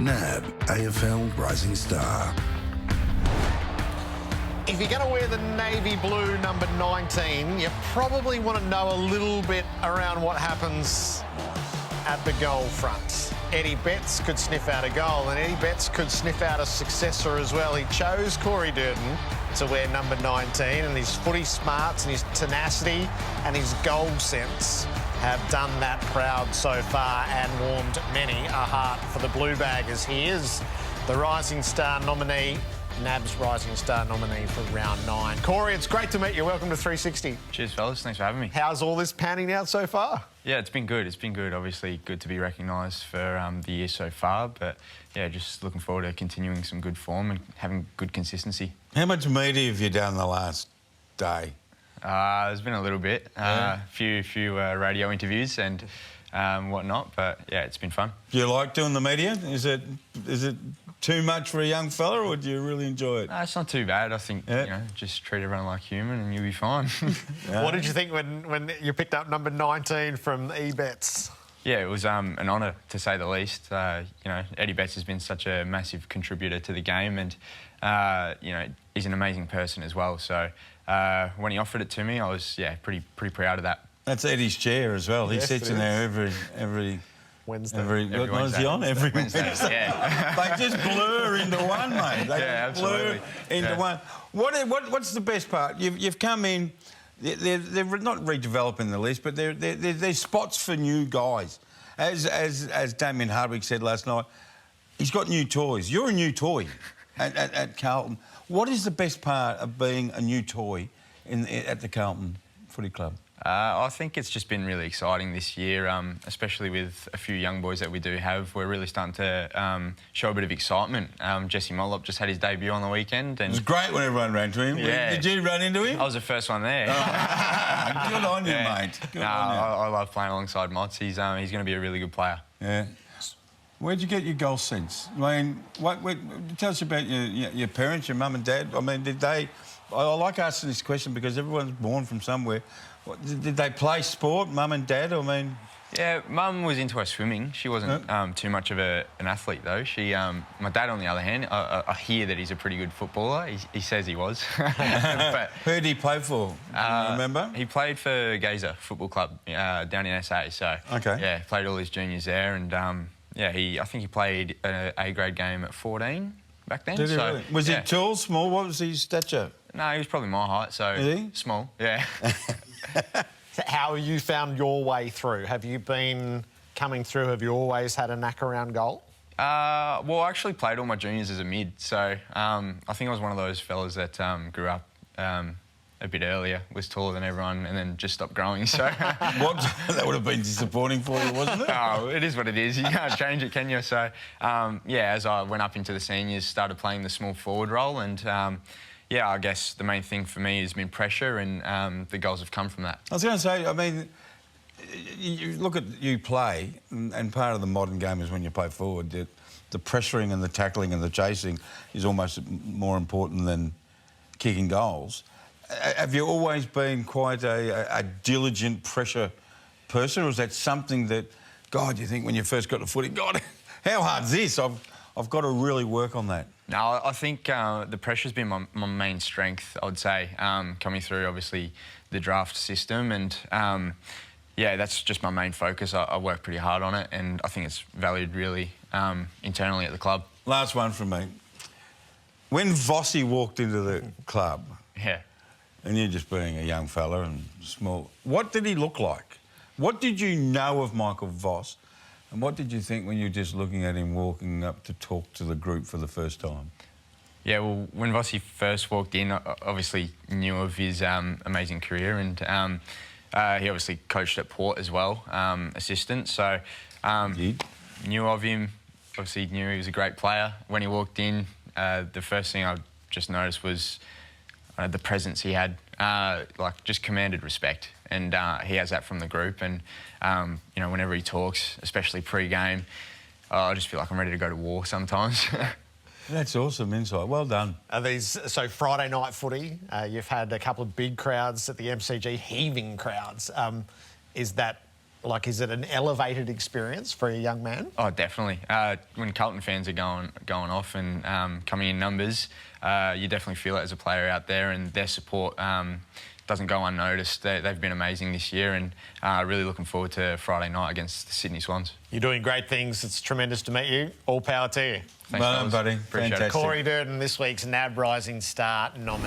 NAB AFL Rising Star. If you're going to wear the navy blue number 19, you probably want to know a little bit around what happens at the goal front. Eddie Betts could sniff out a goal, and Eddie Betts could sniff out a successor as well. He chose Corey Durdin to wear number 19, and his footy smarts and his tenacity and his goal sense have done that proud so far and warmed many a heart for the Blue Baggers. He is the Rising Star nominee, NAB's Rising Star nominee for round 9. Corey, it's great to meet you. Welcome to 360. Cheers, fellas. Thanks for having me. How's all this panning out so far? Yeah, it's been good. It's been good. Obviously, good to be recognised for the year so far. But, yeah, just looking forward to continuing some good form and having good consistency. How much media have you done the last day? There's been a little bit. A few radio interviews and whatnot. But, yeah, it's been fun. Do you like doing the media? Is it too much for a young fella, or do you really enjoy it? It's not too bad. I think, you know, just treat everyone like human and you'll be fine. What did you think when you picked up number 19 from E. Betts? Yeah, it was an honour, to say the least. You know, Eddie Betts has been such a massive contributor to the game and, you know, he's an amazing person as well. So when he offered it to me, I was, pretty proud of that. That's Eddie's chair as well. He sits in there every Wednesday. Every Wednesday. Every Wednesday. Yeah. They just blur into one, mate. They just blur into one. What's the best part? You've come in. They're not redeveloping the list, but there's spots for new guys. As Damien Hardwick said last night, he's got new toys. You're a new toy at Carlton. What is the best part of being a new toy at the Carlton Footy Club? I think it's just been really exciting this year, especially with a few young boys that we do have. We're really starting to show a bit of excitement. Jesse Mollop just had his debut on the weekend. And it was great when everyone ran to him. Yeah. Did you run into him? I was the first one there. Oh, good on you, mate. Good on you. I love playing alongside Mott's. He's going to be a really good player. Yeah. Where'd you get your goal sense? I mean, tell us about your parents, your mum and dad. I mean, did they... I like asking this question because everyone's born from somewhere. Did they play sport, mum and dad? I mean... Yeah, mum was into her swimming. She wasn't too much of an athlete, though. My dad, on the other hand, I hear that he's a pretty good footballer. He says he was. But, who did he play for? Do you remember? He played for Gazer Football Club down in SA. So, yeah, played all his juniors there. And, I think he played an A-grade game at 14 back then. Did he really? Was he tall, small? What was his stature? No, he was probably my height, so small, yeah. How have you found your way through? Have you been coming through? Have you always had a knack around goal? Well, I actually played all my juniors as a mid, so I think I was one of those fellas that grew up a bit earlier, was taller than everyone, and then just stopped growing, so... That would have been disappointing for you, wasn't it? Oh, it is what it is. You can't change it, can you? So, as I went up into the seniors, started playing the small forward role, and... I guess the main thing for me has been pressure, and the goals have come from that. I was going to say, I mean, you look at you play, and part of the modern game is when you play forward, the pressuring and the tackling and the chasing is almost more important than kicking goals. Have you always been quite a diligent pressure person, or is that something that, God, you think when you first got to footy, God, how hard's this? I've got to really work on that. No, I think the pressure's been my main strength, I would say, coming through, obviously, the draft system. And, that's just my main focus. I work pretty hard on it, and I think it's valued really internally at the club. Last one from me. When Vossi walked into the club, and you just being a young fella and small, what did he look like? What did you know of Michael Voss? And what did you think when you were just looking at him walking up to talk to the group for the first time? Yeah, well, when Vossi first walked in, I obviously knew of his amazing career, and he obviously coached at Port as well, assistant. So knew of him, obviously knew he was a great player. When he walked in, the first thing I just noticed was the presence he had, just commanded respect. And he has that from the group. And, whenever he talks, especially pre-game, I just feel like I'm ready to go to war sometimes. That's awesome insight. Well done. So Friday night footy, you've had a couple of big crowds at the MCG, heaving crowds. Is that Like, is it an elevated experience for a young man? Oh, definitely. When Carlton fans are going off and coming in numbers, you definitely feel it as a player out there, and their support doesn't go unnoticed. They've been amazing this year, and really looking forward to Friday night against the Sydney Swans. You're doing great things. It's tremendous to meet you. All power to you. Thanks, buddy. Appreciate Fantastic. it. Corey Durdin, this week's NAB Rising Star nominee.